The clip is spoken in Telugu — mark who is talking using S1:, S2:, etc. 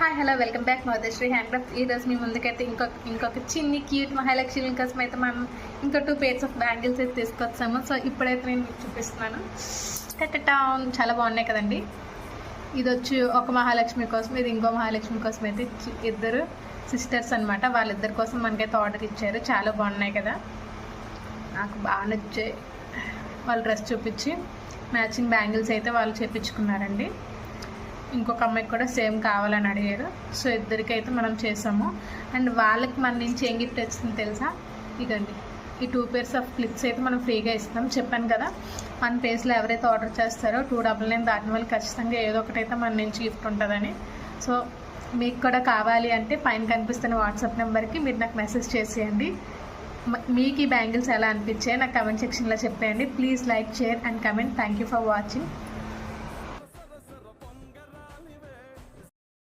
S1: Hi hello welcome back Madhushree handcraft. ఈరోజు మీ ముందుకైతే ఇంకొక చిన్ని క్యూట్ మహాలక్ష్మి కోసం అయితే మనం ఇంకో 2 pairs ఆఫ్ బ్యాంగిల్స్ అయితే తీసుకొచ్చాము. సో ఇప్పుడైతే నేను మీకు చూపిస్తున్నాను. చాలా బాగున్నాయి కదండి. ఇది వచ్చి ఒక మహాలక్ష్మి కోసం, ఇది ఇంకో మహాలక్ష్మి కోసం అయితే ఇద్దరు సిస్టర్స్ అనమాట. వాళ్ళిద్దరి కోసం మనకైతే ఆర్డర్ ఇచ్చారు. చాలా బాగున్నాయి కదా, నాకు బాగా నచ్చాయి. వాళ్ళు డ్రెస్ చూపించి మ్యాచింగ్ బ్యాంగిల్స్ అయితే వాళ్ళు చేపించుకున్నారండి. ఇంకొక అమ్మాయికి కూడా సేమ్ కావాలని అడిగారు. సో ఇద్దరికైతే మనం చేసాము. అండ్ వాళ్ళకి మన నుంచి ఏం గిఫ్ట్ వచ్చింది తెలుసా? ఇదండి, ఈ 2 pairs ఆఫ్ క్లిప్స్ అయితే మనం ఫ్రీగా ఇస్తాం. చెప్పాను కదా, మన పేజ్లో ఎవరైతే ఆర్డర్ చేస్తారో 299 దాటిన వాళ్ళు ఖచ్చితంగా ఏదో ఒకటైతే మన నుంచి గిఫ్ట్ ఉంటుందని. సో మీకు కూడా కావాలి అంటే పైన కనిపిస్తున్న వాట్సాప్ నెంబర్కి మీరు నాకు మెసేజ్ చేసేయండి. మీకు ఈ బ్యాంగిల్స్ ఎలా అనిపించాయి నాకు కమెంట్ సెక్షన్లో చెప్పేయండి. Please like, share and comment. Thank you for watching.